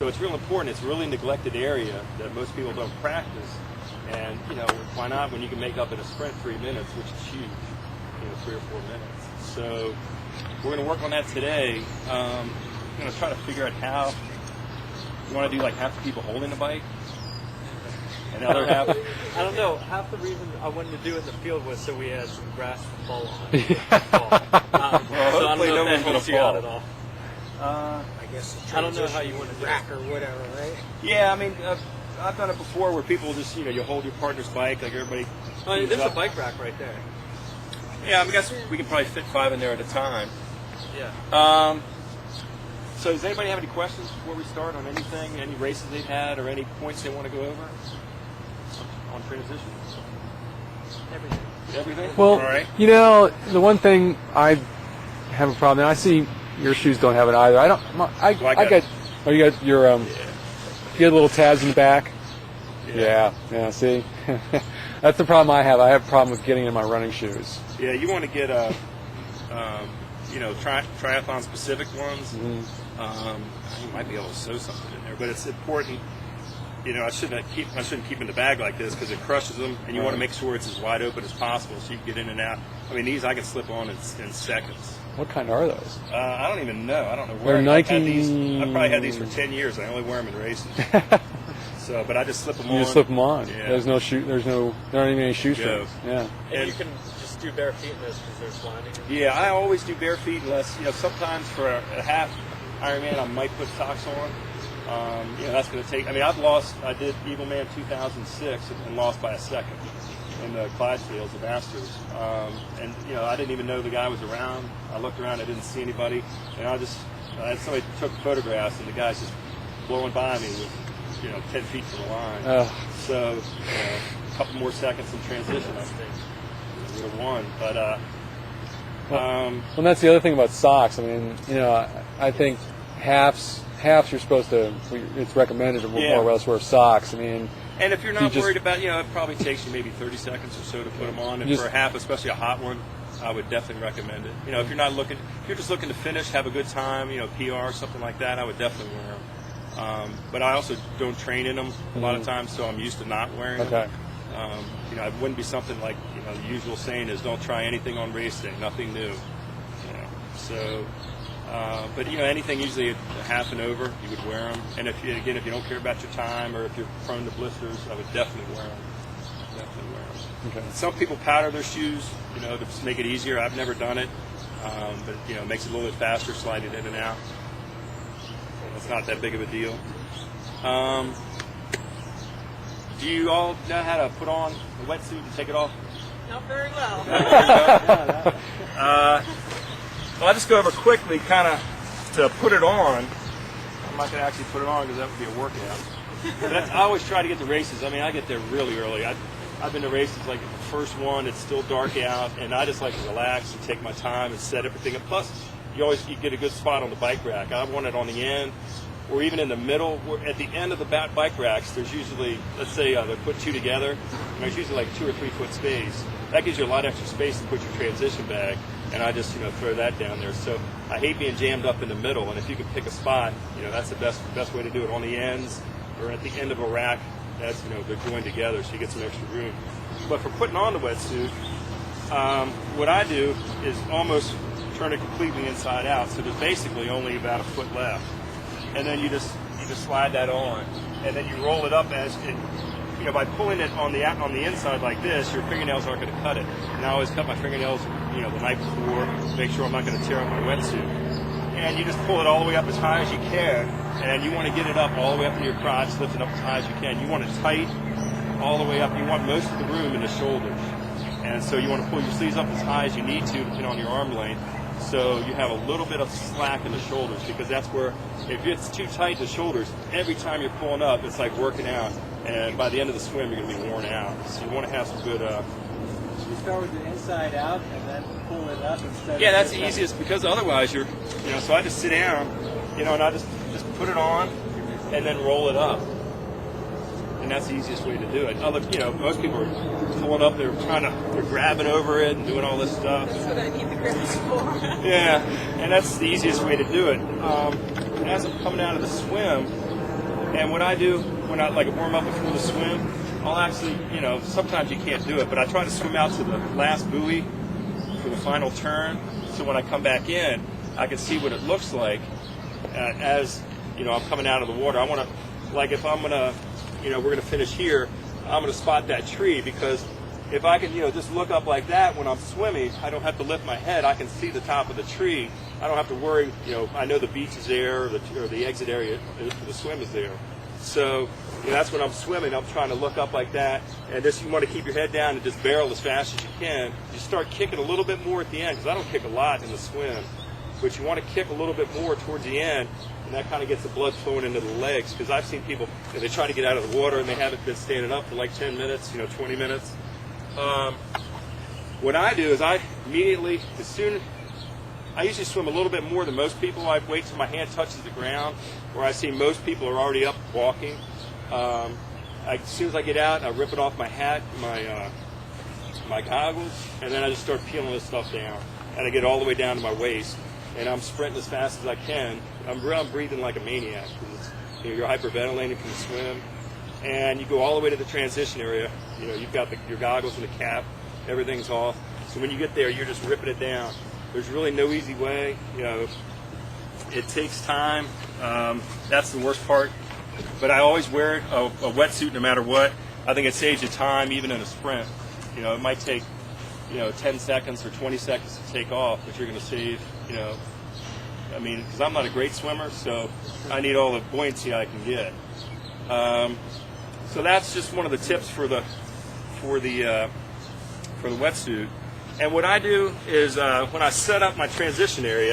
So it's real important. It's a really neglected area that most people don't practice. And, why not when you can make up in a sprint 3 minutes, which is huge, 3 or 4 minutes. So we're going to work on that today. I'm going to try to figure out how. You want to do like half the people holding the bike? And the other half? I don't know. Half the reason I wanted to do it in the field was so we had some grass to fall on. Well, so I don't know no one's if that going to helps you out fall. at all. I guess the I don't know how you want to do rack it. or whatever, right? Yeah, I mean, I've done it before where people just, you hold your partner's bike, like everybody. Oh, there's a up. bike rack right there. Yeah, I guess we can probably fit 5 in there at a time. Yeah. So does anybody have any questions before we start on anything, any races they've had, or any points they want to go over on transition? Everything. Everything? Well, all right. The one thing I have a problem, and I see your shoes don't have it either. I got. Oh, you got your you got little tabs in the back. Yeah. See, that's the problem I have. I have a problem with getting in my running shoes. Yeah, you want to get a, triathlon specific ones. Mm-hmm. You might be able to sew something in there, but it's important. I shouldn't keep in the bag like this because it crushes them, and you want to make sure it's as wide open as possible so you can get in and out. I mean, these I can slip on in seconds. What kind are those? I don't even know. I don't know where. They're Nike. I've probably had these for 10 years. I only wear them in races. But I just slip them on. You just slip them on. Yeah. There's no shoe. There aren't even any shoe straps. Yeah. And you can just do bare feet in this because there's lining. Yeah, I always do bare feet unless, sometimes for a half Ironman I might put socks on. That's going to take, I did Eagleman 2006 and lost by a second in the Clydesdales, the Masters. I didn't even know the guy was around. I looked around, I didn't see anybody. And I had somebody took photographs and the guy's just blowing by me with, 10 feet from the line. So, a couple more seconds in transition, I think. Would have won. But, well, that's the other thing about socks. I mean, I think halves you're supposed to. It's recommended to more or less wear socks. I mean, and if you're not worried about, it probably takes you maybe 30 seconds or so to put them on. And for a half, especially a hot one, I would definitely recommend it. If you're just looking to finish, have a good time, PR, something like that, I would definitely wear them. But I also don't train in them a lot of times, so I'm used to not wearing them. It wouldn't be something like, the usual saying is don't try anything on race day, nothing new. So, but anything usually a half and over, you would wear them. And if you don't care about your time or if you're prone to blisters, I would definitely wear them. Okay. Some people powder their shoes, to make it easier. I've never done it, but it makes it a little bit faster, slide it in and out. It's not that big of a deal. Do you all know how to put on a wetsuit and take it off? Not very well. Well, I'll just go over quickly, kind of, to put it on. I'm not going to actually put it on because that would be a workout. But I always try to get to races. I get there really early. I've been to races like the first one. It's still dark out, and I just like to relax and take my time and set everything up. Plus, you get a good spot on the bike rack. I want it on the end, or even in the middle. At the end of the bike racks, there's usually, let's say they put 2 together, and there's usually like 2 or 3 foot space. That gives you a lot of extra space to put your transition bag, and I just throw that down there. So I hate being jammed up in the middle, and if you can pick a spot, that's the best way to do it on the ends or at the end of a rack. That's they're joined together, so you get some extra room. But for putting on the wetsuit, what I do is almost turn it completely inside out. So there's basically only about a foot left, and then you just slide that on, and then you roll it up as it. By pulling it on the inside like this, your fingernails aren't going to cut it. And I always cut my fingernails, the night before, make sure I'm not going to tear up my wetsuit. And you just pull it all the way up as high as you can, and you want to get it up all the way up to your crotch, lift it up as high as you can. You want it tight all the way up. You want most of the room in the shoulders. And so you want to pull your sleeves up as high as you need to put on your arm length, so you have a little bit of slack in the shoulders, because that's where, if it's too tight in the shoulders, every time you're pulling up, it's like working out. And by the end of the swim, you're going to be worn out. So you want to have some good... You start with the inside out and then pull it up instead. Yeah, that's the easiest, because otherwise you're... so I just sit down, and I just put it on and then roll it up. And that's the easiest way to do it. Most people are pulling up, they're grabbing over it and doing all this stuff. That's what I need the grips for. Yeah, and that's the easiest way to do it. As I'm coming out of the swim, And what I do when I warm up before the swim, I'll actually, sometimes you can't do it, but I try to swim out to the last buoy for the final turn. So when I come back in, I can see what it looks like as, I'm coming out of the water. I want to, like if I'm going to, we're going to finish here, I'm going to spot that tree, because if I can, just look up like that when I'm swimming, I don't have to lift my head. I can see the top of the tree. I don't have to worry, I know the beach is there, or the exit area for the swim is there. So that's when I'm swimming. I'm trying to look up like that, and just you want to keep your head down and just barrel as fast as you can. You start kicking a little bit more at the end, because I don't kick a lot in the swim, but you want to kick a little bit more towards the end, and that kind of gets the blood flowing into the legs. Because I've seen people, they try to get out of the water and they haven't been standing up for like 10 minutes, 20 minutes. What I do is I immediately, I usually swim a little bit more than most people. I wait till my hand touches the ground, where I see most people are already up walking. As soon as I get out, I rip it off my hat, my goggles, and then I just start peeling this stuff down. And I get all the way down to my waist, and I'm sprinting as fast as I can. I'm breathing like a maniac, because you're hyperventilating from the swim. And you go all the way to the transition area. You've got your goggles and the cap, everything's off. So when you get there, you're just ripping it down. There's really no easy way. It takes time. That's the worst part. But I always wear a wetsuit no matter what. I think it saves you time, even in a sprint. It might take 10 seconds or 20 seconds to take off, but you're going to save. Because I'm not a great swimmer, so I need all the buoyancy I can get. So that's just one of the tips for the wetsuit. And what I do is when I set up my transition area,